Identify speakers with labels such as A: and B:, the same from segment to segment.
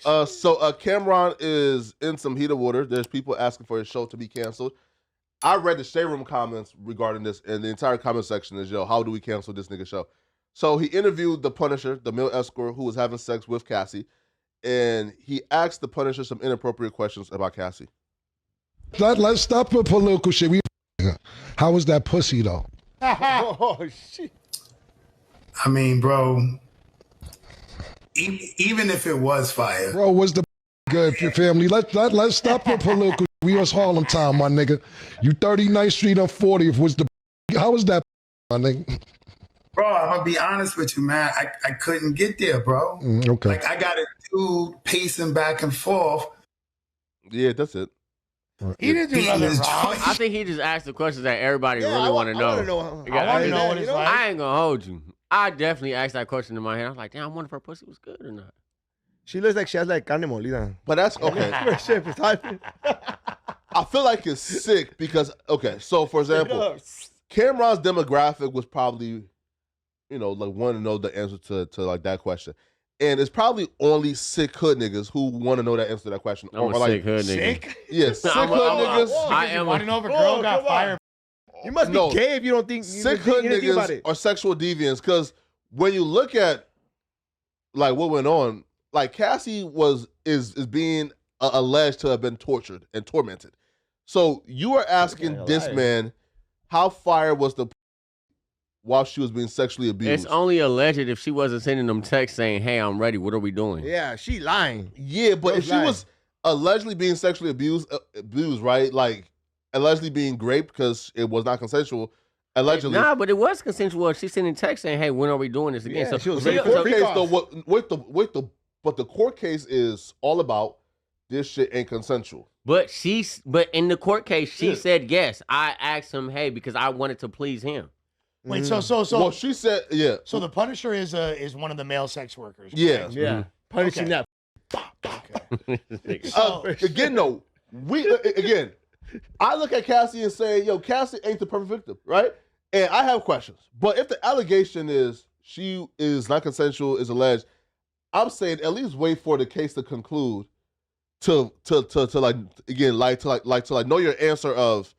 A: So Cameron is in some heated water. There's people asking for his show to be canceled. I read the Shade Room comments regarding this, and the entire comment section is, how do we cancel this nigga show? So he interviewed the Punisher, the male escort who was having sex with Cassie, and he asked the Punisher some inappropriate questions about Cassie.
B: Let's stop with political shit. How was that pussy, though?
C: Oh, shit.
D: I mean, bro, even if it was fire.
B: Bro, was the good for your family? Let's stop with political. We was Harlem time, my nigga. You 39th Street on 40th was the. How was that, my nigga?
D: Bro, I'm gonna be honest with you, man. I couldn't get there, bro.
B: Okay.
D: Like I got a dude pacing back and forth.
A: Yeah, that's it.
C: He didn't do nothing wrong.
E: I think he just asked the questions that everybody really want to know.
C: I want to know what it's like.
E: I ain't gonna hold you. I definitely asked that question in my head. I was like, damn, I wonder if her pussy was good or not.
C: She looks like she has like carne molida.
A: But that's okay. I feel like it's sick because, so for example, Cameron's demographic was probably, like want to know the answer to like that question. And it's probably only sick hood niggas who want to know the answer to that question.
E: I'm a sick hood nigga.
C: Sick?
A: Yeah, sick hood niggas.
E: I want
C: to know if a girl got fired. You must be gay if you don't think.
A: Sick hood niggas are sexual deviants because when you look at like what went on, like Cassie is being alleged to have been tortured and tormented. So you are asking this man how fire was the while she was being sexually abused.
E: It's only alleged if she wasn't sending them texts saying, hey, I'm ready. What are we doing?
C: Yeah, she lying.
A: Yeah, but if she was allegedly being sexually abused, right? Like allegedly being raped because it was not consensual. Allegedly.
E: Nah, but it was consensual. She's sending texts saying, hey, when are we doing this again?
C: Yeah,
E: so
A: the court case, though, but the court case is all about this shit ain't consensual.
E: But in the court case, she said yes. I asked him, hey, because I wanted to please him.
F: Wait, so
A: well, she said, yeah.
F: So the Punisher is one of the male sex workers.
A: Yeah,
C: yeah. Punishing that.
A: Okay. Again, though, I look at Cassie and say, yo, Cassie ain't the perfect victim, right? And I have questions. But if the allegation is she is not consensual, is alleged, I'm saying at least wait for the case to conclude to know your answer of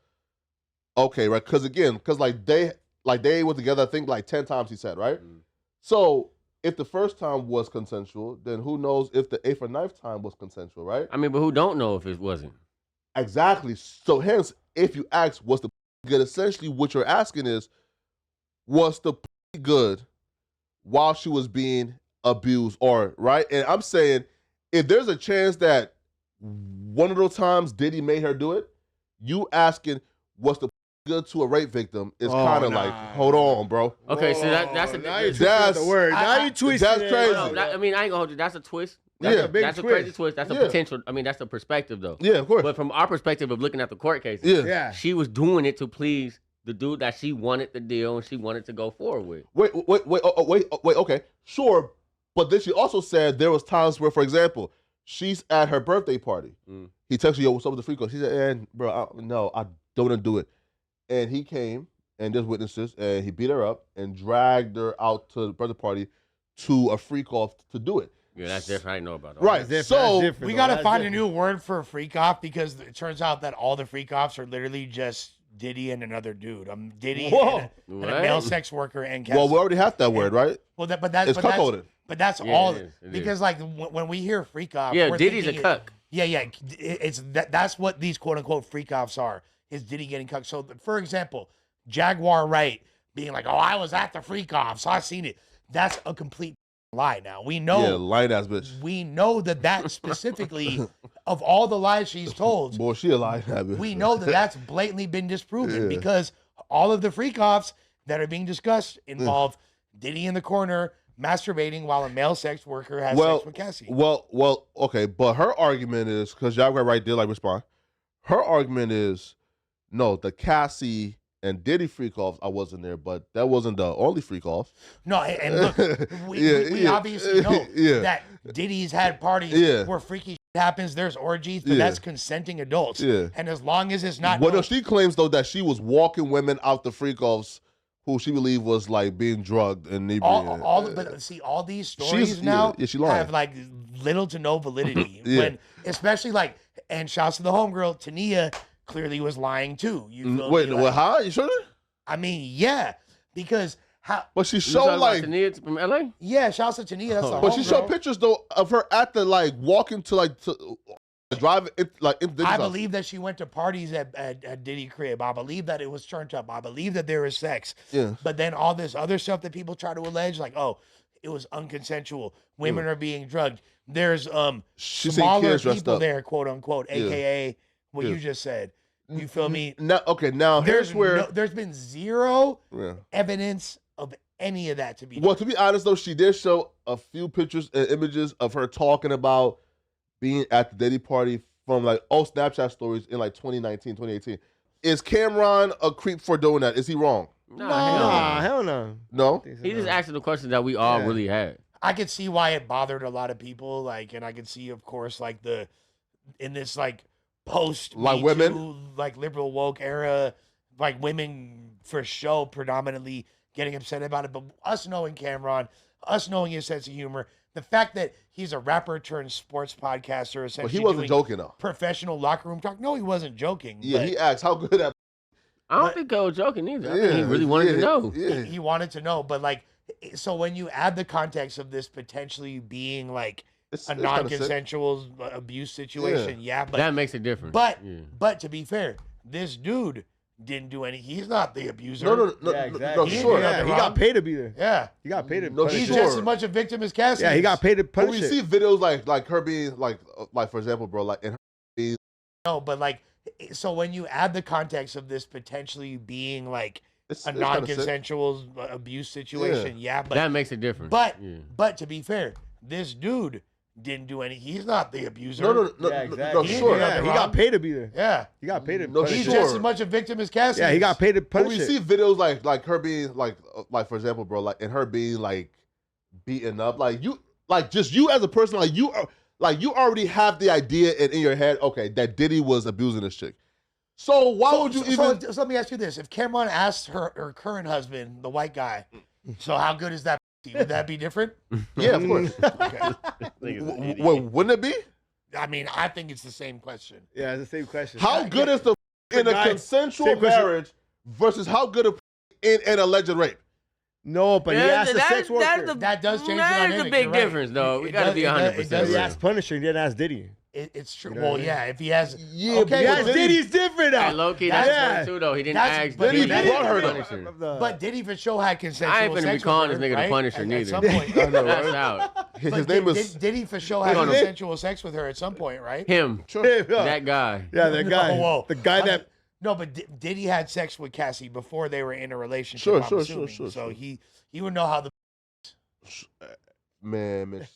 A: okay, right? Because they were together, I think, like 10 times, he said, right? So if the first time was consensual, then who knows if the 8th or 9th time was consensual, right?
E: I mean, but who don't know if it wasn't?
A: Exactly. So hence, if you ask, was the good? Essentially, what you're asking is, was the good while she was being abused, or right? And I'm saying, if there's a chance that one of those times Diddy made her do it, you asking, was the good to a rape victim is kind of like, hold on, bro.
E: Okay, so that's
C: the word. Now you twisting.
A: That's crazy.
E: I mean, I ain't gonna hold you. That's a twist.
A: That's
E: a crazy twist. That's a potential. I mean, that's a perspective, though.
A: Yeah, of course.
E: But from our perspective of looking at the court cases, she was doing it to please the dude that she wanted the deal and she wanted to go forward with.
A: Wait. Okay, sure. But then she also said there was times where, for example, she's at her birthday party. He texted her, yo, what's up with the Freakoffs? She said, bro, I don't want to do it. And he came, and there's witnesses, and he beat her up and dragged her out to the birthday party to a Freakoff to do it.
E: Yeah, that's different. I didn't know about that.
A: Right. So
F: we got to find a new word for a freak-off because it turns out that all the freak-offs are literally just Diddy and another dude. Diddy and a male sex worker and Cassie.
A: Well, we already have that word, right?
F: Well, it's
A: cuckolded.
F: But that's all because like when we hear freak-off,
E: Diddy's a cuck.
F: That's what these quote-unquote freak-offs are. Is Diddy getting cucked? So, for example, Jaguar Wright being like, "Oh, I was at the Freakoffs, I seen it." That's a complete lie. Now we know,
A: lying ass bitch.
F: We know that specifically of all the lies she's told.
A: Boy, she a lying ass bitch.
F: We know that's blatantly been disproven because all of the Freakoffs that are being discussed involve Diddy in the corner masturbating while a male sex worker has sex with Cassie.
A: Well, okay, but her argument is because Jaguar Wright did respond. Her argument is. No, the Cassie and Diddy Freakoffs, I wasn't there, but that wasn't the only Freakoff.
F: No, and look, we obviously know that Diddy's had parties where freaky shit happens, there's orgies, but that's consenting adults. Yeah. And as long as it's not...
A: Well, no, she claims, though, that she was walking women out the Freakoffs who she believed was like being drugged and inebriated.
F: But see, all these stories now have like little to no validity. When, especially like, and shouts to the homegirl, Tania clearly was lying too. You feel
A: Wait,
F: me?
A: what? How? You sure?
F: I mean, yeah, because how?
A: But she showed like
E: Tania from LA.
F: Yeah, shouts to Tania. That's the
A: But she showed pictures though of her at the like walking to like driving like in
F: I believe that she went to parties at Diddy crib. I believe that it was turned up. I believe that there was sex.
A: Yeah.
F: But then all this other stuff that people try to allege, like, oh, it was unconsensual. Women are being drugged. There's smaller people there, quote unquote, aka what you just said. You feel me?
A: Now here's where
F: there's been zero evidence of any of that to be.
A: Well, to be honest though, she did show a few pictures and images of her talking about being at the Diddy party from like Snapchat stories in like 2019, 2018. Is Cameron a creep for doing that? Is he wrong?
C: Nah, hell no.
A: No?
E: He just asking the question that we all really had.
F: I could see why it bothered a lot of people, like, and I could see, of course, like in this like post
A: like women,
F: like liberal woke era, like women for show predominantly getting upset about it. But us knowing Cameron, us knowing his sense of humor, the fact that he's a rapper turned sports podcaster, essentially,
A: but he wasn't joking though.
F: Professional locker room talk. No, he wasn't joking.
A: Yeah, he asked how good that.
E: I don't think I was joking either. I think he really wanted to know.
A: Yeah.
F: He wanted to know, but like, so when you add the context of this potentially being like a non-consensual abuse situation, but
E: that makes a difference.
F: But to be fair, this dude didn't do any. He's not the abuser.
A: No,
C: exactly.
A: Sure.
C: He got paid to be there.
F: Yeah,
C: he got paid to.
A: No,
F: he's just as much a victim as Cassie.
C: Yeah, he got paid to
A: But
C: punish
A: we see videos like her being like for example, bro, like in her being.
F: No, but like, so when you add the context of this potentially being like a non-consensual abuse situation, but
E: that makes a difference.
F: But to be fair, this dude didn't do any. He's not the abuser.
A: No,
C: exactly.
A: Sure.
C: Yeah, he got paid to be there.
F: Yeah,
C: he got paid to.
A: No,
F: he's just as much a victim as Cassie.
C: Yeah, he got paid to punish.
A: But we see videos like her being like for example, bro, like and her being like beaten up, like you as a person, like you already have the idea in your head, okay, that Diddy was abusing this chick. So why would you even?
F: So let me ask you this: if Cameron asked her current husband, the white guy, so how good is that? Would that be different?
A: Yeah, of course.
F: Okay.
A: Well, wouldn't it be?
F: I mean, I think it's the same question.
C: Yeah, it's the same question.
A: How good is the in a consensual marriage versus how good in an alleged rape?
C: No, but he asked the sex worker.
F: That does change the
E: dynamic.
F: dynamic.
E: That's a big difference, though. We got to be 100%.
C: He asked Punisher, he didn't ask Diddy.
F: It's true. Well, yeah, if he has,
A: okay,
C: but Diddy's different now.
E: Low key, that's true too, though. He didn't ask
A: Diddy
E: Diddy
A: brought her
E: Punisher.
F: But Diddy for sure had consensual
E: I ain't finna be
F: sex
E: calling
F: with
E: this
F: her,
E: nigga the
F: right?
E: Punisher
F: At
E: neither.
F: some point.
E: That's out.
A: His name is
F: Diddy for sure had consensual sex with her at some point, right?
E: Him. That guy.
C: Yeah, that guy.
F: Whoa.
C: The guy that.
F: No, but Diddy had sex with Cassie before they were in a relationship.
A: Sure.
F: So he would know how the
A: man.